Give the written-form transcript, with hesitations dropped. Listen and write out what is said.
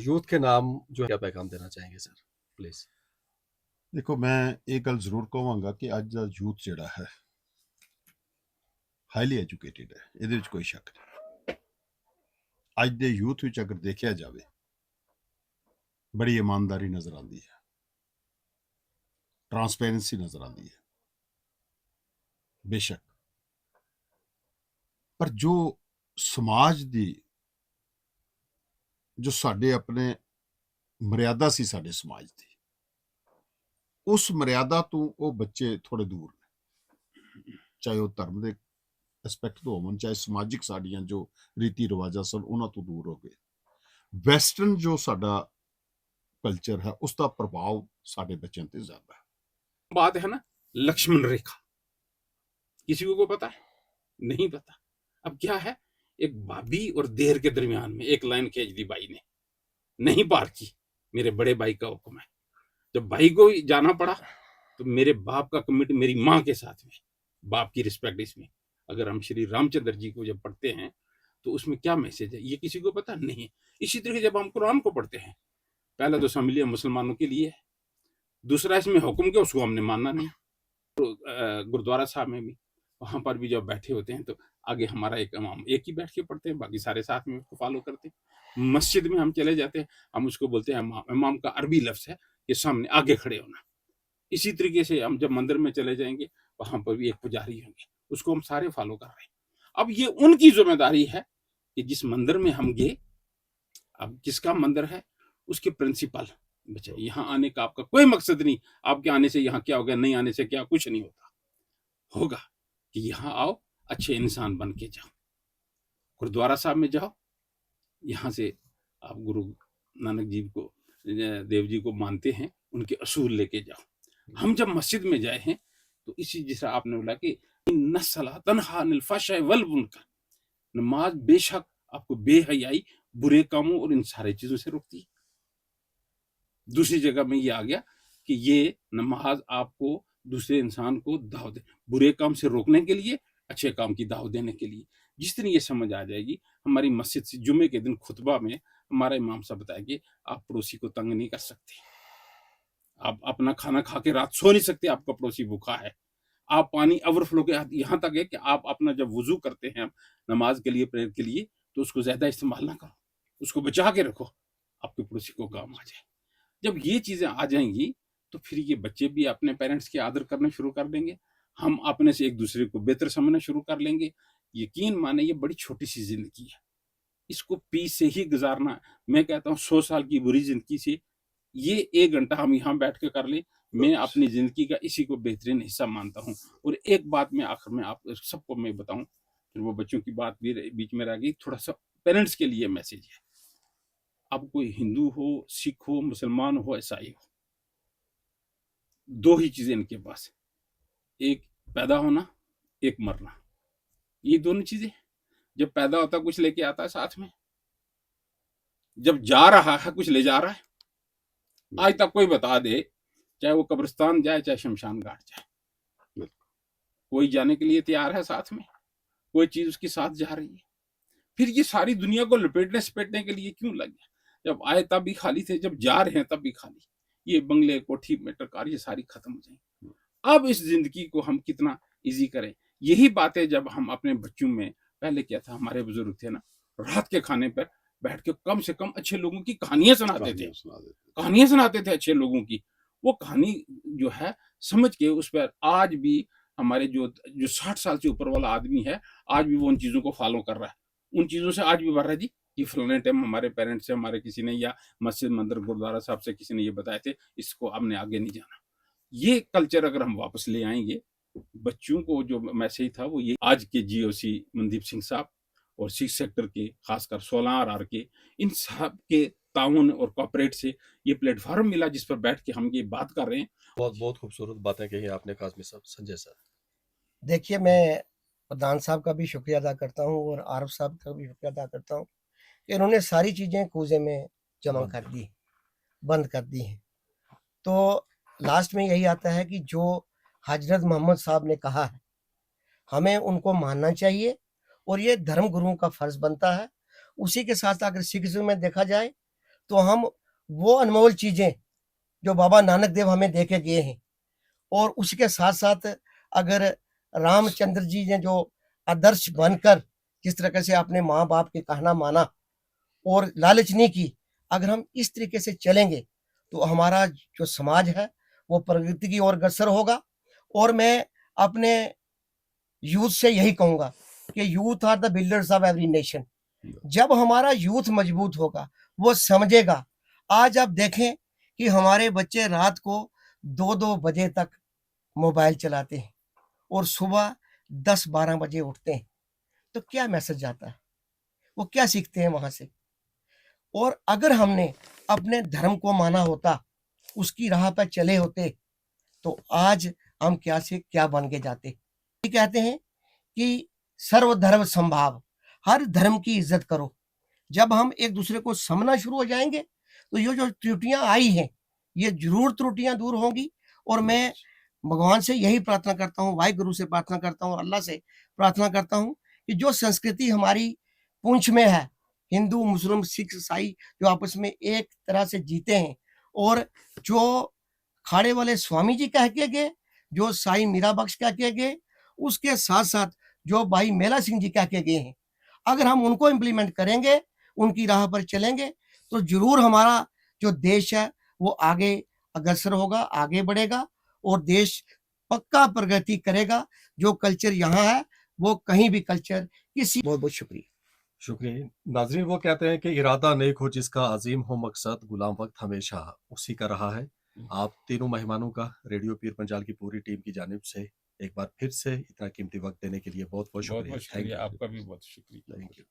Youth के नाम जो क्या पैगाम देना चाहेंगे सर, प्लीज। देखो, मैं एक गल जरूर कहांगा कि अज का यूथ जिहड़ा है हाईली एजुकेटेड है, ਇਹਦੇ ਵਿੱਚ कोई शक नहीं। अज के यूथ ਵਿੱਚ अगर देखा जाए बड़ी ईमानदारी नजर आती है, ट्रांसपेरेंसी नजर आती है बेशक, पर जो समाज की जो साडे अपने मर्यादा सी साडे समाज की, उस मर्यादा तो वो बच्चे थोड़े दूर ने, चाहे वो धर्म के एस्पैक्ट तो होवन, चाहे समाजिक साड़ियां जो रीति रिवाजा सन उन्हां तो दूर हो गए। वैसटर्न जो साडा कल्चर है उसका प्रभाव साडे बच्चों ते ज्यादा है। बात है ना, लक्ष्मण रेखा किसी को पता है? नहीं पता। अब क्या है, एक भाभी और देर के दरमियान में एक लाइन खींच दी भाई ने, नहीं पार की, मेरे बड़े भाई का हुक्म है। जब भाई को जाना पड़ा तो मेरे बाप का कमिट मेरी माँ के साथ में, बाप की रिस्पेक्ट इसमें। अगर हम श्री रामचंद्र जी को जब पढ़ते हैं तो उसमें क्या मैसेज है ये किसी को पता नहीं है। इसी तरह जब हम कुरान को पढ़ते हैं, पहला तो शामिल मुसलमानों के लिए है, दूसरा इसमें हुक्म के उसको हमने मानना नहीं। गुरुद्वारा साहब में भी, वहां पर भी जब बैठे होते हैं तो आगे हमारा एक इमाम एक ही बैठ के पढ़ते हैं, बाकी सारे साथ में उसको फॉलो करते हैं। मस्जिद में हम चले जाते हैं, हम उसको बोलते हैं इमाम। इमाम का अरबी लफ्ज है कि सामने आगे खड़े होना। इसी तरीके से हम जब मंदिर में चले जाएंगे वहां पर भी एक पुजारी होंगे, उसको हम सारे फॉलो कर रहे हैं। अब ये उनकी जिम्मेदारी है कि जिस मंदिर में हम गए, अब जिसका मंदिर है उसके प्रिंसिपल बच्चे, यहाँ आने का आपका कोई मकसद नहीं, आपके आने से यहाँ क्या होगा, नहीं आने से क्या, कुछ नहीं होता होगा कि यहाँ आओ अच्छे इंसान बन के जाओ। गुरुद्वारा साहब में जाओ, यहाँ से आप गुरु नानक जी को, देव जी को मानते हैं, उनके असूल लेके जाओ। हम जब मस्जिद में जाए हैं तो इसी जैसा आपने बोला कि नमाज बेशक आपको बेहयाई, बुरे कामों और इन सारे चीजों से रोकती है। दूसरी जगह में ये आ गया कि ये नमाज आपको दूसरे इंसान को दावत, बुरे काम से रोकने के लिए, अच्छे काम की दावत देने के लिए। जिस दिन ये समझ आ जाएगी, हमारी मस्जिद से जुमे के दिन खुतबा में हमारा इमाम साहब बताएंगे आप पड़ोसी को तंग नहीं कर सकते, आप अपना खाना खा के रात सो नहीं सकते, आपका पड़ोसी भूखा है। आप पानी ओवरफ्लो के यहाँ तक है कि आप अपना जब वुजू करते हैं नमाज के लिए, प्रेयर के लिए, तो उसको ज्यादा इस्तेमाल ना करो, उसको बचा के रखो, आपके पड़ोसी को काम आ जाए। जब ये चीजें आ जाएंगी तो फिर ये बच्चे भी अपने पेरेंट्स की आदर करना शुरू कर देंगे, हम अपने से एक दूसरे को बेहतर समझना शुरू कर लेंगे। यकीन माने ये बड़ी छोटी सी जिंदगी है, इसको पीस से ही गुजारना। मैं कहता हूँ 100 साल की बुरी जिंदगी से ये 1 घंटा हम यहाँ बैठ के कर ले, मैं अपनी जिंदगी का इसी को बेहतरीन हिस्सा मानता हूँ। और एक बात मैं आखिर में आप सबको मैं बताऊं, फिर वो बच्चों की बात भी बीच में रह गई, थोड़ा सा पेरेंट्स के लिए मैसेज है। अब कोई हिंदू हो, सिख हो, मुसलमान हो, ईसाई हो, दो ही चीजें इनके पास, एक पैदा होना, एक मरना। ये दोनों चीजें, जब पैदा होता है कुछ लेके आता है साथ में, जब जा रहा है कुछ ले जा रहा है। आज तक कोई बता दे, चाहे वो कब्रिस्तान जाए चाहे शमशान घाट जाए, कोई जाने के लिए तैयार है साथ में, कोई चीज उसके साथ जा रही है। फिर ये सारी दुनिया को लपेटने सपेटने के लिए क्यों लग गया? जब आए तब भी खाली थे, जब जा रहे हैं तब भी खाली। ये बंगले, कोठी, मेटर कार, ये सारी खत्म हो जाएंगी। अब इस जिंदगी को हम कितना इजी करें, यही बातें जब हम अपने बच्चों में, पहले क्या था, हमारे बुजुर्ग थे ना, रात के खाने पर बैठ के कम से कम अच्छे लोगों की कहानियां सुनाते थे, कहानियां सुनाते थे अच्छे लोगों की। वो कहानी जो है समझ के उस पर आज भी हमारे जो 60 साल से ऊपर वाला आदमी है, आज भी वो उन चीजों को फॉलो कर रहा है, उन चीजों से आज भी बढ़ रहा है जी। कि फलाने टाइम हमारे पेरेंट्स से, हमारे किसी ने, या मस्जिद मंदिर गुरुद्वारा साहब से किसी ने ये बताए थे, इसको हमने आगे नहीं जाना। ये कल्चर अगर हम वापस ले आएंगे, बच्चों को जो मैसेज था वो ये, आज के जीओसी मनदीप सिंह साहब और 6 सेक्टर के, खासकर 16 RR के, इन सब के ताउन और कॉर्पोरेट से ये प्लेटफॉर्म मिला जिस पर बैठ के हम ये बात कर रहे हैं। बहुत बहुत खूबसूरत बातें कही आपने काज़मी साहब। संजय सर। देखिए, मैं प्रधान साहब का भी शुक्रिया अदा करता हूँ और आरफ साहब का भी शुक्रिया अदा करता हूँ कि इन्होंने सारी चीज़ें कूजे में जमा कर दी, बंद कर दी हैं। तो लास्ट में यही आता है कि जो हजरत मोहम्मद साहब ने कहा है, हमें उनको मानना चाहिए और ये धर्म गुरुओं का फर्ज बनता है। उसी के साथ अगर सिखिज्म में देखा जाए तो हम वो अनमोल चीज़ें जो बाबा नानक देव हमें दे के गए हैं, और उसके साथ साथ अगर रामचंद्र जी ने जो आदर्श बनकर जिस तरह से अपने माँ बाप के कहना माना और लालच नहीं की, अगर हम इस तरीके से चलेंगे तो हमारा जो समाज है वो प्रगति की ओर अग्रसर होगा। और मैं अपने यूथ से यही कहूँगा कि youth are the builders of every nation. जब हमारा यूथ मजबूत होगा, वो समझेगा। आज आप देखें कि हमारे बच्चे रात को 2-2 बजे तक मोबाइल चलाते हैं और सुबह 10-12 बजे उठते हैं, तो क्या मैसेज जाता है? वो क्या सीखते हैं वहां से? और अगर हमने अपने धर्म को माना होता, उसकी राह पर चले होते, तो आज हम क्या से क्या बन के जाते। ये कहते हैं कि सर्वधर्म समभाव, हर धर्म की इज्जत करो। जब हम एक दूसरे को समझना शुरू हो जाएंगे तो ये जो त्रुटियां आई हैं, ये जरूर त्रुटियां दूर होंगी। और मैं भगवान से यही प्रार्थना करता हूँ, वाहिगुरु से प्रार्थना करता हूँ, अल्लाह से प्रार्थना करता हूँ कि जो संस्कृति हमारी पूंछ में है, हिंदू मुस्लिम सिख ईसाई जो आपस में एक तरह से जीते हैं, और जो खाड़े वाले स्वामी जी कह के गए, जो साईं मीरा बख्श कह के गए, उसके साथ साथ जो भाई मेला सिंह जी कह के गए हैं, अगर हम उनको इम्प्लीमेंट करेंगे, उनकी राह पर चलेंगे, तो जरूर हमारा जो देश है वो आगे अग्रसर होगा, आगे बढ़ेगा और देश पक्का प्रगति करेगा। जो कल्चर यहाँ है वो कहीं भी कल्चर किसी। बहुत बहुत शुक्रिया। शुक्रिया नाजरीन। वो कहते हैं कि इरादा नेक हो जिसका अजीम हो मकसद, गुलाम वक्त हमेशा उसी का रहा है। आप तीनों मेहमानों का रेडियो पीर पंजाल की पूरी टीम की जानिब से एक बार फिर से इतना कीमती वक्त देने के लिए बहुत बहुत बहुत बहुत शुक्रिया। थैंक शुक्रिया, यू। आपका भी बहुत शुक्रिया। Thank you.